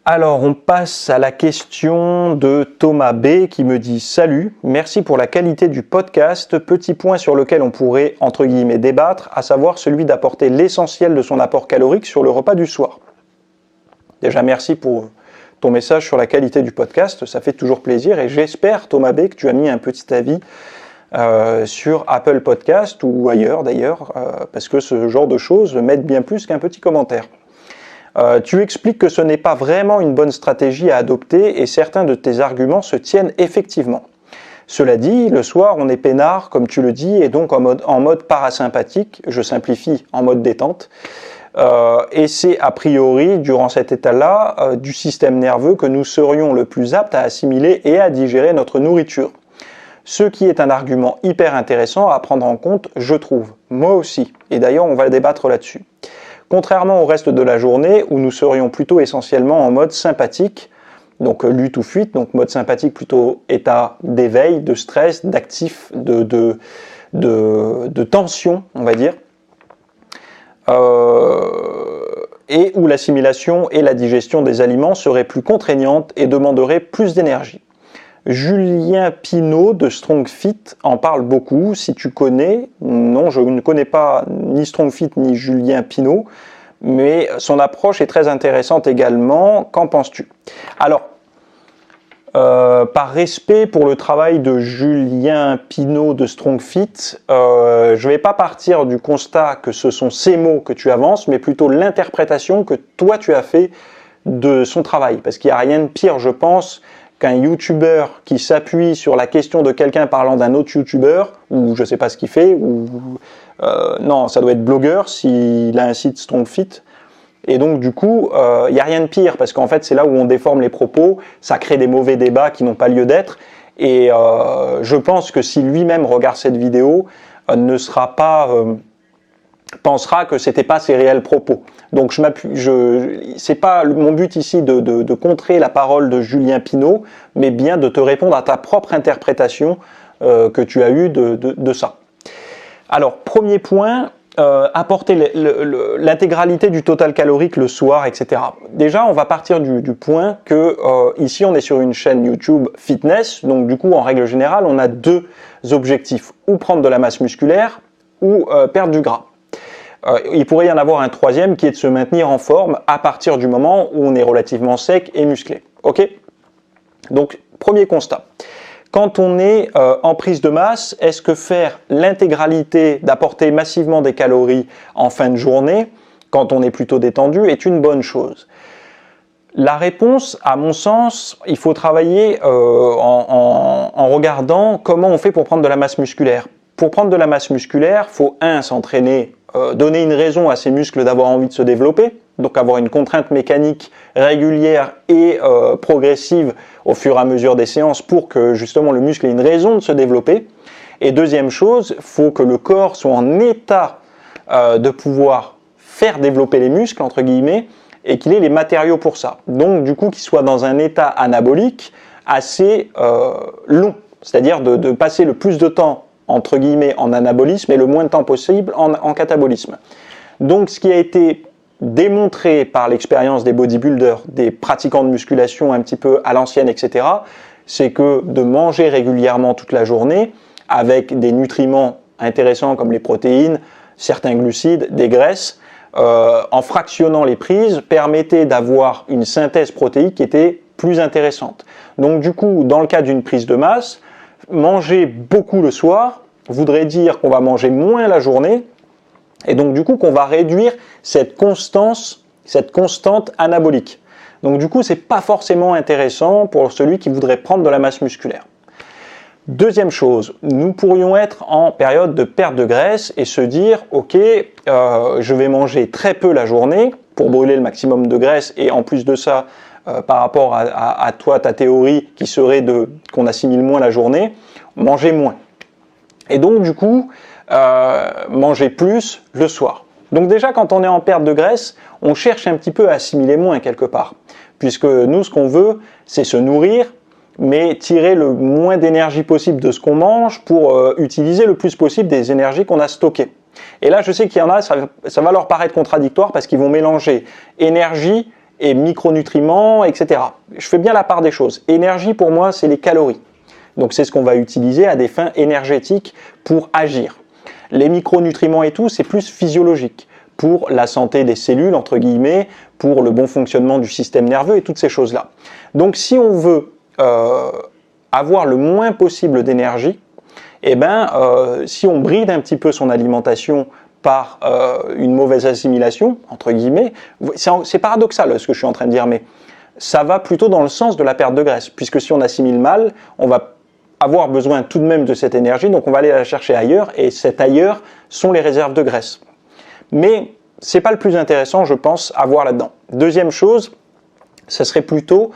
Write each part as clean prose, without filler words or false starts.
Alors, on passe à la question de Thomas B qui me dit « Salut, merci pour la qualité du podcast. Petit point sur lequel on pourrait, entre guillemets, débattre, à savoir celui d'apporter l'essentiel de son apport calorique sur le repas du soir. » Déjà, merci pour ton message sur la qualité du podcast, ça fait toujours plaisir et j'espère, Thomas B, que tu as mis un petit avis sur Apple Podcast ou ailleurs d'ailleurs, parce que ce genre de choses m'aide bien plus qu'un petit commentaire. Tu expliques que ce n'est pas vraiment une bonne stratégie à adopter et certains de tes arguments se tiennent effectivement. Cela dit, le soir on est peinard, comme tu le dis, et donc en mode parasympathique, je simplifie, en mode détente, et c'est a priori, durant cet état-là, du système nerveux que nous serions le plus aptes à assimiler et à digérer notre nourriture. Ce qui est un argument hyper intéressant à prendre en compte, je trouve. Moi aussi, et d'ailleurs on va débattre là-dessus. Contrairement au reste de la journée où nous serions plutôt essentiellement en mode sympathique, donc lutte ou fuite, donc mode sympathique plutôt état d'éveil, de stress, d'actif, de tension, on va dire, et où l'assimilation et la digestion des aliments seraient plus contraignantes et demanderaient plus d'énergie. Julien Pinault de Strong Fit en parle beaucoup, si tu connais. Non, je ne connais pas ni Strong Fit ni Julien Pinault, mais son approche est très intéressante également. Qu'en penses-tu? Alors, par respect pour le travail de Julien Pinault de Strong Fit, je ne vais pas partir du constat que ce sont ces mots que tu avances, mais plutôt l'interprétation que toi tu as fait de son travail. Parce qu'il n'y a rien de pire, je pense, qu'un youtubeur qui s'appuie sur la question de quelqu'un parlant d'un autre youtubeur, ou je ne sais pas ce qu'il fait, ou non, ça doit être blogueur s'il a un site Strong Fit, et donc du coup, il n'y a rien de pire, parce qu'en fait c'est là où on déforme les propos, ça crée des mauvais débats qui n'ont pas lieu d'être, et je pense que si lui-même regarde cette vidéo, ne sera pas... pensera que c'était pas ses réels propos. Donc c'est pas mon but ici de contrer la parole de Julien Pinault, mais bien de te répondre à ta propre interprétation que tu as eue de ça. Alors, premier point, apporter l'intégralité du total calorique le soir, etc. Déjà, on va partir du point que ici, on est sur une chaîne YouTube fitness, donc du coup, en règle générale, on a deux objectifs, ou prendre de la masse musculaire, ou perdre du gras. Il pourrait y en avoir un troisième qui est de se maintenir en forme à partir du moment où on est relativement sec et musclé. Ok? Donc, premier constat. Quand on est en prise de masse, est-ce que faire l'intégralité, d'apporter massivement des calories en fin de journée, quand on est plutôt détendu, est une bonne chose? La réponse, à mon sens, il faut travailler en regardant comment on fait pour prendre de la masse musculaire. Pour prendre de la masse musculaire, il faut s'entraîner, donner une raison à ses muscles d'avoir envie de se développer, donc avoir une contrainte mécanique régulière et progressive au fur et à mesure des séances pour que justement le muscle ait une raison de se développer. Et deuxième chose, il faut que le corps soit en état de pouvoir faire développer les muscles, entre guillemets, et qu'il ait les matériaux pour ça. Donc du coup qu'il soit dans un état anabolique assez long, c'est-à-dire de passer le plus de temps entre guillemets en anabolisme et le moins de temps possible en catabolisme. Donc ce qui a été démontré par l'expérience des bodybuilders, des pratiquants de musculation un petit peu à l'ancienne, etc., c'est que de manger régulièrement toute la journée avec des nutriments intéressants comme les protéines, certains glucides, des graisses, en fractionnant les prises, permettait d'avoir une synthèse protéique qui était plus intéressante. Donc du coup, dans le cas d'une prise de masse, manger beaucoup le soir voudrait dire qu'on va manger moins la journée et donc du coup qu'on va réduire cette constante anabolique. Donc du coup c'est pas forcément intéressant pour celui qui voudrait prendre de la masse musculaire. Deuxième chose, nous pourrions être en période de perte de graisse et se dire ok, je vais manger très peu la journée pour brûler le maximum de graisse et en plus de ça par rapport à toi, ta théorie qui serait qu'on assimile moins la journée, manger moins. Et donc du coup, manger plus le soir. Donc déjà quand on est en perte de graisse, on cherche un petit peu à assimiler moins quelque part. Puisque nous, ce qu'on veut, c'est se nourrir, mais tirer le moins d'énergie possible de ce qu'on mange pour utiliser le plus possible des énergies qu'on a stockées. Et là, je sais qu'il y en a, ça va leur paraître contradictoire parce qu'ils vont mélanger énergie et micronutriments, etc. Je fais bien la part des choses. Énergie, pour moi, c'est les calories. Donc c'est ce qu'on va utiliser à des fins énergétiques pour agir. Les micronutriments et tout, c'est plus physiologique, pour la santé des cellules, entre guillemets, pour le bon fonctionnement du système nerveux et toutes ces choses-là. Donc si on veut avoir le moins possible d'énergie, eh ben, si on bride un petit peu son alimentation par une mauvaise assimilation, entre guillemets, c'est paradoxal ce que je suis en train de dire, mais ça va plutôt dans le sens de la perte de graisse, puisque si on assimile mal, on va avoir besoin tout de même de cette énergie, donc on va aller la chercher ailleurs, et cet ailleurs sont les réserves de graisse. Mais ce n'est pas le plus intéressant, je pense, à voir là-dedans. Deuxième chose, ce serait plutôt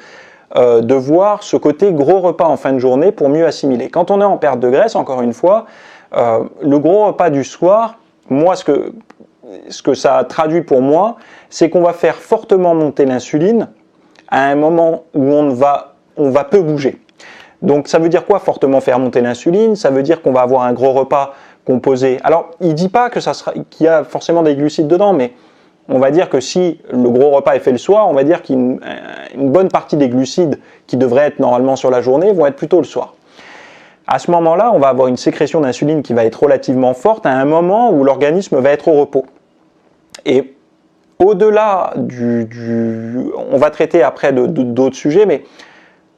de voir ce côté gros repas en fin de journée pour mieux assimiler. Quand on est en perte de graisse, encore une fois, le gros repas du soir, moi, ce que ça traduit pour moi, c'est qu'on va faire fortement monter l'insuline à un moment où on va peu bouger. Donc ça veut dire quoi, fortement faire monter l'insuline? Ça veut dire qu'on va avoir un gros repas composé. Alors, il ne dit pas que qu'il y a forcément des glucides dedans, mais on va dire que si le gros repas est fait le soir, on va dire qu'une bonne partie des glucides qui devraient être normalement sur la journée vont être plutôt le soir. À ce moment-là, on va avoir une sécrétion d'insuline qui va être relativement forte à un moment où l'organisme va être au repos. Et au-delà on va traiter après d'autres sujets, mais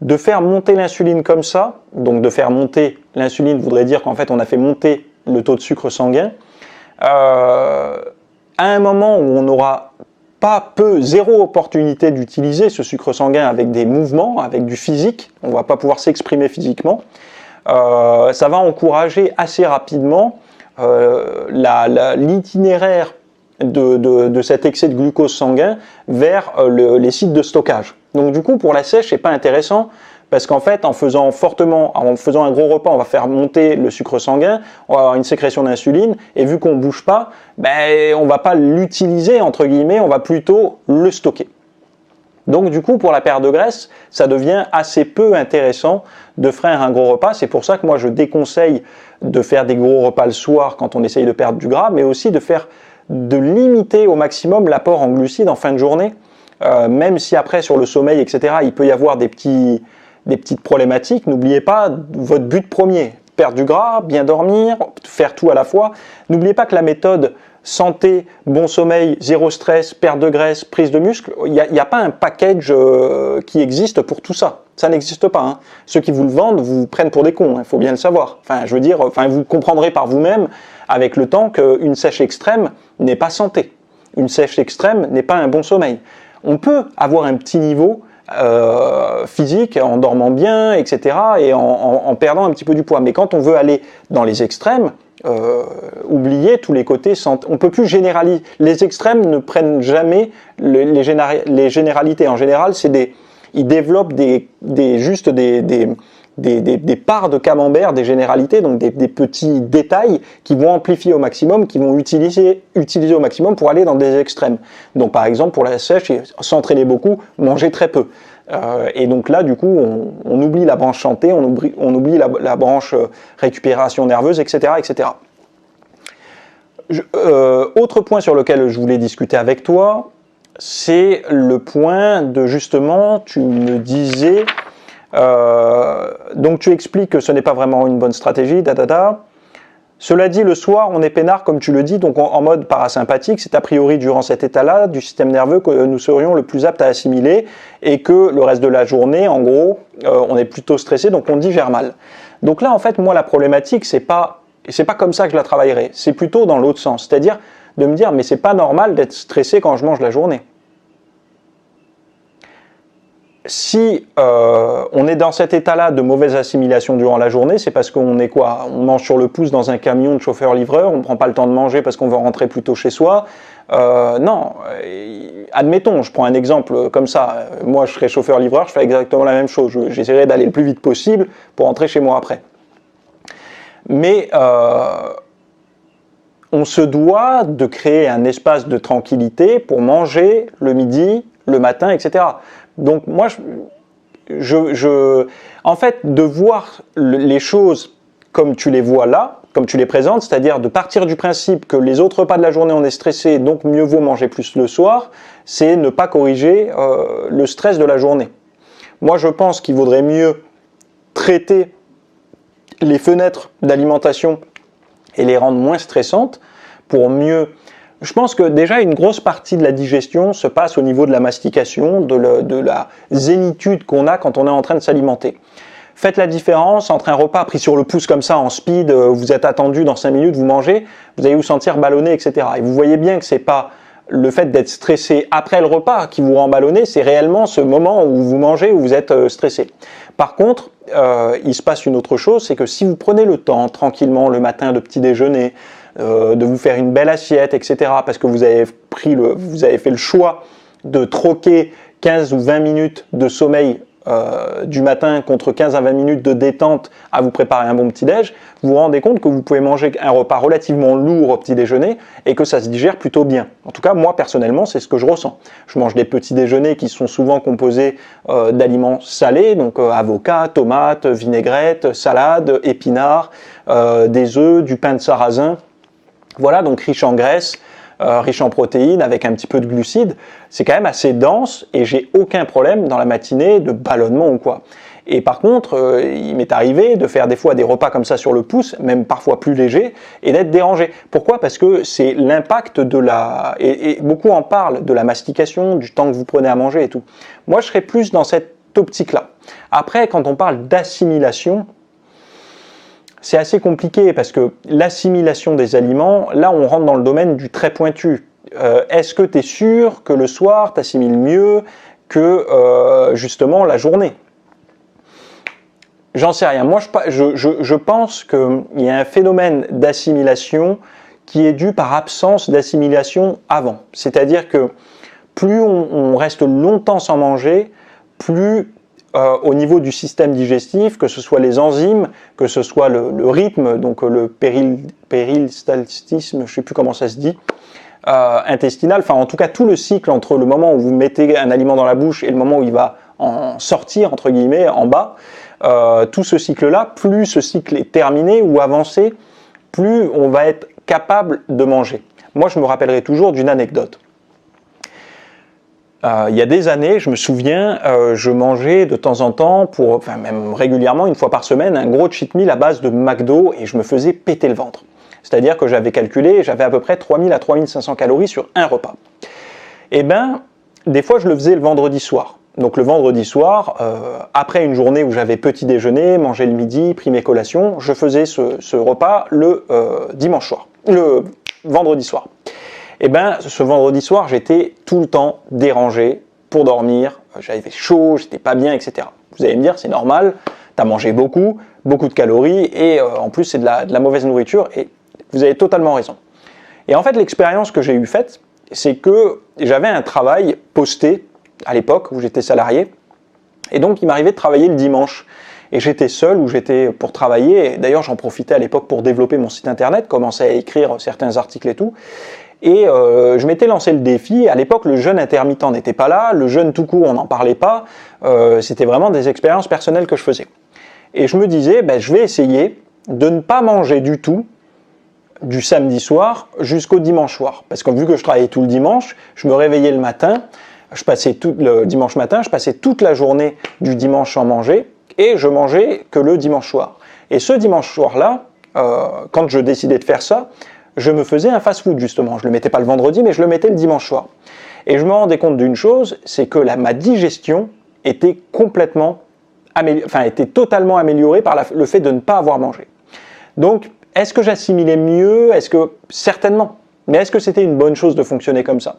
de faire monter l'insuline comme ça, donc de faire monter l'insuline voudrait dire qu'en fait on a fait monter le taux de sucre sanguin, à un moment où on n'aura zéro opportunité d'utiliser ce sucre sanguin avec des mouvements, avec du physique, on ne va pas pouvoir s'exprimer physiquement, ça va encourager assez rapidement l'itinéraire de cet excès de glucose sanguin vers les sites de stockage. Donc du coup, pour la sèche, c'est pas intéressant parce qu'en fait, en faisant un gros repas, on va faire monter le sucre sanguin, on va avoir une sécrétion d'insuline et vu qu'on bouge pas, ben on va pas l'utiliser entre guillemets, on va plutôt le stocker. Donc du coup, pour la perte de graisse, ça devient assez peu intéressant de faire un gros repas. C'est pour ça que moi, je déconseille de faire des gros repas le soir quand on essaye de perdre du gras, mais aussi de limiter au maximum l'apport en glucides en fin de journée, même si après sur le sommeil, etc., il peut y avoir des petites problématiques. N'oubliez pas votre but premier, perdre du gras, bien dormir, faire tout à la fois. N'oubliez pas que la méthode santé, bon sommeil, zéro stress, perte de graisse, prise de muscle, il n'y a pas un package qui existe pour tout ça. Ça n'existe pas. Hein. Ceux qui vous le vendent vous prennent pour des cons, il faut bien le savoir. Enfin, je veux dire, vous comprendrez par vous-même avec le temps qu'une sèche extrême n'est pas santé. Une sèche extrême n'est pas un bon sommeil. On peut avoir un petit niveau physique en dormant bien, etc. et en perdant un petit peu du poids. Mais quand on veut aller dans les extrêmes, oubliez tous les côtés santé. On peut plus généraliser. Les extrêmes ne prennent jamais les généralités. En général, ils développent juste des parts de camembert, des généralités, donc des petits détails qui vont amplifier au maximum, qui vont utiliser au maximum pour aller dans des extrêmes. Donc par exemple pour la sèche, s'entraîner beaucoup, manger très peu. Et donc là du coup on oublie la branche santé, on oublie la branche récupération nerveuse, etc. etc. Autre point sur lequel je voulais discuter avec toi, c'est le point de justement, tu me disais... donc tu expliques que ce n'est pas vraiment une bonne stratégie, Cela dit, le soir, on est peinard, comme tu le dis, donc en mode parasympathique. C'est a priori durant cet état-là du système nerveux que nous serions le plus aptes à assimiler et que le reste de la journée, en gros, on est plutôt stressé, donc on digère mal. Donc là, en fait, moi, la problématique, c'est pas comme ça que je la travaillerai. C'est plutôt dans l'autre sens, c'est-à-dire de me dire, mais c'est pas normal d'être stressé quand je mange la journée. Si on est dans cet état-là de mauvaise assimilation durant la journée, c'est parce qu'on est quoi? On mange sur le pouce dans un camion de chauffeur-livreur, on ne prend pas le temps de manger parce qu'on veut rentrer plus tôt chez soi. Non, admettons, je prends un exemple comme ça. Moi, je serais chauffeur-livreur, je fais exactement la même chose. J'essaierai d'aller le plus vite possible pour rentrer chez moi après. Mais on se doit de créer un espace de tranquillité pour manger le midi, le matin, etc. Donc moi, en fait, de voir les choses comme tu les vois là, comme tu les présentes, c'est-à-dire de partir du principe que les autres repas de la journée on est stressé, donc mieux vaut manger plus le soir, c'est ne pas corriger le stress de la journée. Moi je pense qu'il vaudrait mieux traiter les fenêtres d'alimentation et les rendre moins stressantes pour mieux... Je pense que déjà une grosse partie de la digestion se passe au niveau de la mastication, de la zénitude qu'on a quand on est en train de s'alimenter. Faites la différence entre un repas pris sur le pouce comme ça en speed, vous êtes attendu dans 5 minutes, vous mangez, vous allez vous sentir ballonné, etc. Et vous voyez bien que c'est pas le fait d'être stressé après le repas qui vous rend ballonné, c'est réellement ce moment où vous mangez, où vous êtes stressé. Par contre, il se passe une autre chose, c'est que si vous prenez le temps tranquillement le matin de petit déjeuner, de vous faire une belle assiette, etc., parce que vous avez fait le choix de troquer 15 ou 20 minutes de sommeil du matin contre 15 à 20 minutes de détente à vous préparer un bon petit-déj, vous vous rendez compte que vous pouvez manger un repas relativement lourd au petit-déjeuner et que ça se digère plutôt bien. En tout cas, moi, personnellement, c'est ce que je ressens. Je mange des petits-déjeuners qui sont souvent composés d'aliments salés, donc avocats, tomates, vinaigrettes, salade, épinards, des œufs, du pain de sarrasin. Voilà, donc riche en graisse, riche en protéines, avec un petit peu de glucides. C'est quand même assez dense et j'ai aucun problème dans la matinée de ballonnement ou quoi. Et par contre, il m'est arrivé de faire des fois des repas comme ça sur le pouce, même parfois plus légers, et d'être dérangé. Pourquoi ? Parce que c'est l'impact de la... Et beaucoup en parlent, de la mastication, du temps que vous prenez à manger et tout. Moi, je serais plus dans cette optique-là. Après, quand on parle d'assimilation, c'est assez compliqué parce que l'assimilation des aliments, là on rentre dans le domaine du très pointu. Est-ce que tu es sûr que le soir tu assimiles mieux que justement la journée ? J'en sais rien. Moi je pense qu'il y a un phénomène d'assimilation qui est dû par absence d'assimilation avant. C'est-à-dire que plus on reste longtemps sans manger, plus... au niveau du système digestif, que ce soit les enzymes, que ce soit le rythme, donc le péristaltisme, je ne sais plus comment ça se dit, intestinal, enfin en tout cas tout le cycle entre le moment où vous mettez un aliment dans la bouche et le moment où il va en sortir, entre guillemets, en bas, tout ce cycle-là, plus ce cycle est terminé ou avancé, plus on va être capable de manger. Moi je me rappellerai toujours d'une anecdote. Il y a des années, je me souviens, je mangeais de temps en temps, enfin même régulièrement, une fois par semaine, un gros cheat meal à base de McDo et je me faisais péter le ventre. C'est-à-dire que j'avais calculé, j'avais à peu près 3000 à 3500 calories sur un repas. Et ben, des fois je le faisais le vendredi soir. Donc le vendredi soir, après une journée où j'avais petit déjeuner, mangé le midi, pris mes collations, je faisais ce repas le dimanche soir, le vendredi soir. Et bien, ce vendredi soir, j'étais tout le temps dérangé pour dormir, j'avais chaud, j'étais pas bien, etc. Vous allez me dire, c'est normal, tu as mangé beaucoup de calories, et en plus c'est de la mauvaise nourriture, et vous avez totalement raison. Et en fait, l'expérience que j'ai eu faite, c'est que j'avais un travail posté, à l'époque où j'étais salarié, et donc il m'arrivait de travailler le dimanche. Et j'étais seul où j'étais pour travailler, et d'ailleurs j'en profitais à l'époque pour développer mon site internet, commencer à écrire certains articles et tout. Et je m'étais lancé le défi. À l'époque, le jeûne intermittent n'était pas là, le jeûne tout court, on n'en parlait pas. C'était vraiment des expériences personnelles que je faisais. Et je me disais, je vais essayer de ne pas manger du tout du samedi soir jusqu'au dimanche soir. Parce que vu que je travaillais tout le dimanche, je me réveillais le matin, le dimanche matin, je passais toute la journée du dimanche sans manger, et je mangeais que le dimanche soir. Et ce dimanche soir-là, quand je décidais de faire ça, je me faisais un fast-food justement. Je ne le mettais pas le vendredi, mais je le mettais le dimanche soir. Et je me rendais compte d'une chose, c'est que ma digestion était était totalement améliorée par le fait de ne pas avoir mangé. Donc, est-ce que j'assimilais mieux ? Certainement. Mais est-ce que c'était une bonne chose de fonctionner comme ça ?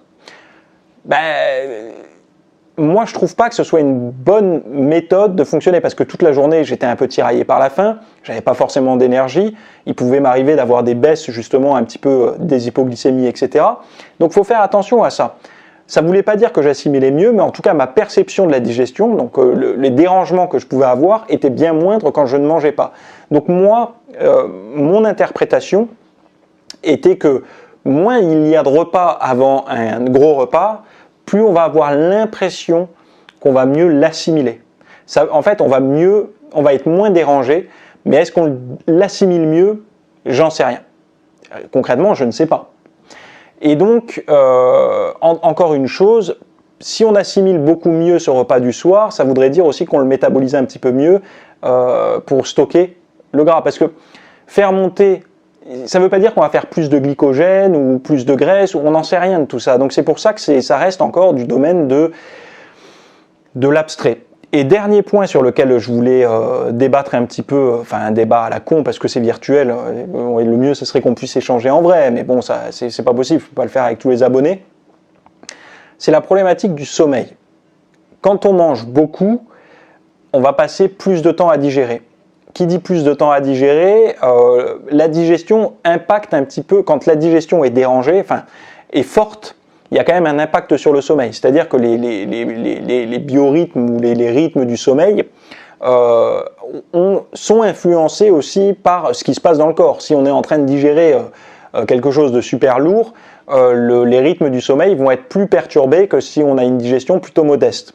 Moi, je trouve pas que ce soit une bonne méthode de fonctionner parce que toute la journée, j'étais un peu tiraillé par la faim, j'avais pas forcément d'énergie, il pouvait m'arriver d'avoir des baisses justement un petit peu des hypoglycémies, etc. Donc, il faut faire attention à ça. Ça ne voulait pas dire que j'assimilais mieux, mais en tout cas, ma perception de la digestion, donc les dérangements que je pouvais avoir étaient bien moindres quand je ne mangeais pas. Donc moi, mon interprétation était que moins il y a de repas avant un gros repas, plus on va avoir l'impression qu'on va mieux l'assimiler. En fait, on va être moins dérangé Mais est-ce qu'on l'assimile mieux? J'en sais rien. Concrètement, je ne sais pas. Et donc, encore une chose, si on assimile beaucoup mieux ce repas du soir, ça voudrait dire aussi qu'on le métabolise un petit peu mieux pour stocker le gras. Parce que faire monter, ça ne veut pas dire qu'on va faire plus de glycogène ou plus de graisse, ou on n'en sait rien de tout ça. Donc c'est pour ça que ça reste encore du domaine de l'abstrait. Et dernier point sur lequel je voulais débattre un petit peu, enfin un débat à la con parce que c'est virtuel, le mieux ce serait qu'on puisse échanger en vrai, mais bon, ça c'est pas possible, je ne peux pas le faire avec tous les abonnés. C'est la problématique du sommeil. Quand on mange beaucoup, on va passer plus de temps à digérer. Qui dit plus de temps à digérer, la digestion impacte un petit peu, quand la digestion est dérangée, enfin est forte, il y a quand même un impact sur le sommeil. C'est-à-dire que les biorhythmes ou les rythmes du sommeil sont influencés aussi par ce qui se passe dans le corps. Si on est en train de digérer quelque chose de super lourd, les rythmes du sommeil vont être plus perturbés que si on a une digestion plutôt modeste.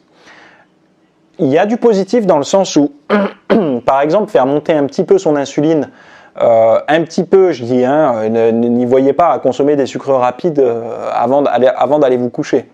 Il y a du positif dans le sens où, par exemple, faire monter un petit peu son insuline, un petit peu, je dis, hein, n'y voyez pas à consommer des sucres rapides avant d'aller vous coucher.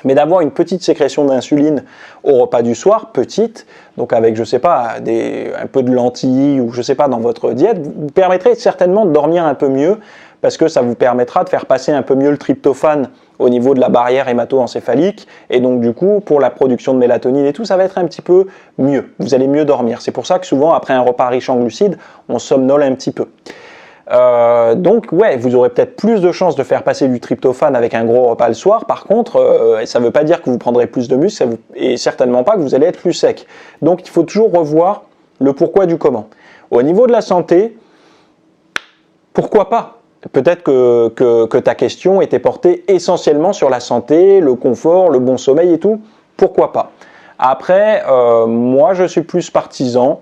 Mais d'avoir une petite sécrétion d'insuline au repas du soir, petite, donc avec, je sais pas, un peu de lentilles ou je sais pas dans votre diète, vous permettrez certainement de dormir un peu mieux parce que ça vous permettra de faire passer un peu mieux le tryptophane au niveau de la barrière hémato-encéphalique et donc du coup pour la production de mélatonine et tout, ça va être un petit peu mieux, vous allez mieux dormir. C'est pour ça que souvent après un repas riche en glucides, on somnole un petit peu. Donc ouais, vous aurez peut-être plus de chances de faire passer du tryptophane avec un gros repas le soir. Par contre, ça ne veut pas dire que vous prendrez plus de muscle et certainement pas que vous allez être plus sec. Donc il faut toujours revoir le pourquoi du comment. Au niveau de la santé, pourquoi pas? Peut-être que ta question était portée essentiellement sur la santé, le confort, le bon sommeil et tout. Pourquoi pas? Après, moi je suis plus partisan.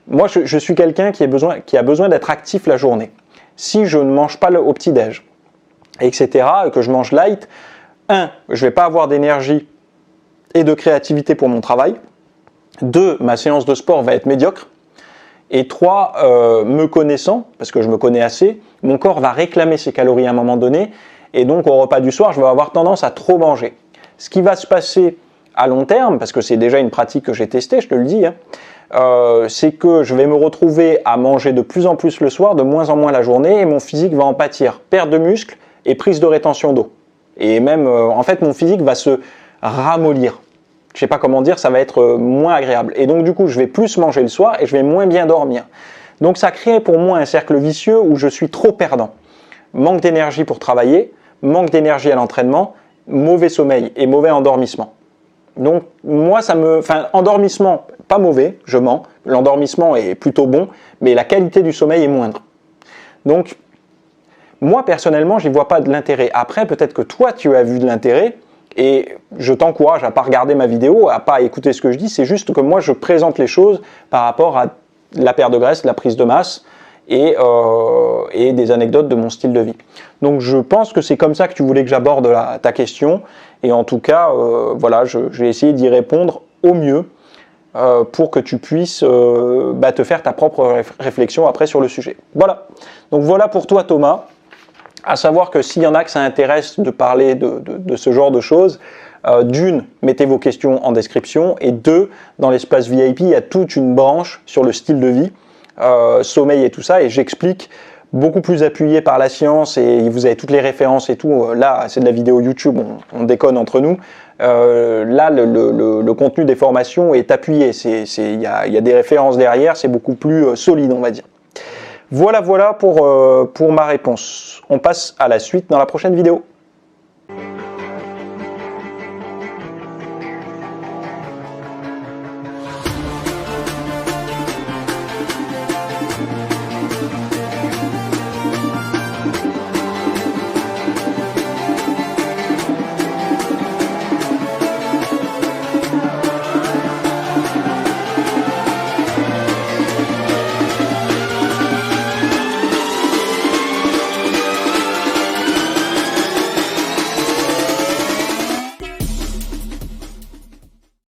Moi je suis quelqu'un qui a besoin d'être actif la journée. Si je ne mange pas au petit-déj, etc., et que je mange light, je ne vais pas avoir d'énergie et de créativité pour mon travail. 2, ma séance de sport va être médiocre. Et 3, me connaissant, parce que je me connais assez, mon corps va réclamer ses calories à un moment donné, et donc au repas du soir, je vais avoir tendance à trop manger. Ce qui va se passer à long terme, parce que c'est déjà une pratique que j'ai testée, je te le dis, hein, c'est que je vais me retrouver à manger de plus en plus le soir, de moins en moins la journée, et mon physique va en pâtir. Perte de muscle et prise de rétention d'eau. Et même, en fait, mon physique va se ramollir. Je ne sais pas comment dire, ça va être moins agréable. Et donc, du coup, je vais plus manger le soir et je vais moins bien dormir. Donc, ça crée pour moi un cercle vicieux où je suis trop perdant. Manque d'énergie pour travailler, manque d'énergie à l'entraînement, mauvais sommeil et mauvais endormissement. Donc, moi, endormissement, pas mauvais, je mens. L'endormissement est plutôt bon, mais la qualité du sommeil est moindre. Donc, moi, personnellement, j'y vois pas de l'intérêt. Après, peut-être que toi, tu as vu de l'intérêt, et je t'encourage à pas regarder ma vidéo, à pas écouter ce que je dis, c'est juste que moi, je présente les choses par rapport à la perte de graisse, la prise de masse, et des anecdotes de mon style de vie. Donc je pense que c'est comme ça que tu voulais que j'aborde ta question, et en tout cas, voilà, je vais essayer d'y répondre au mieux pour que tu puisses te faire ta propre réflexion après sur le sujet. Voilà, donc voilà pour toi Thomas, à savoir que s'il y en a que ça intéresse de parler de ce genre de choses, d'une, mettez vos questions en description, et 2, dans l'espace VIP, il y a toute une branche sur le style de vie, sommeil et tout ça, et j'explique beaucoup plus appuyé par la science et vous avez toutes les références et tout. Là, c'est de la vidéo YouTube, on déconne entre nous. Là, le contenu des formations est appuyé, il y a des références derrière, c'est beaucoup plus solide, on va dire. Voilà pour ma réponse. On passe à la suite dans la prochaine vidéo.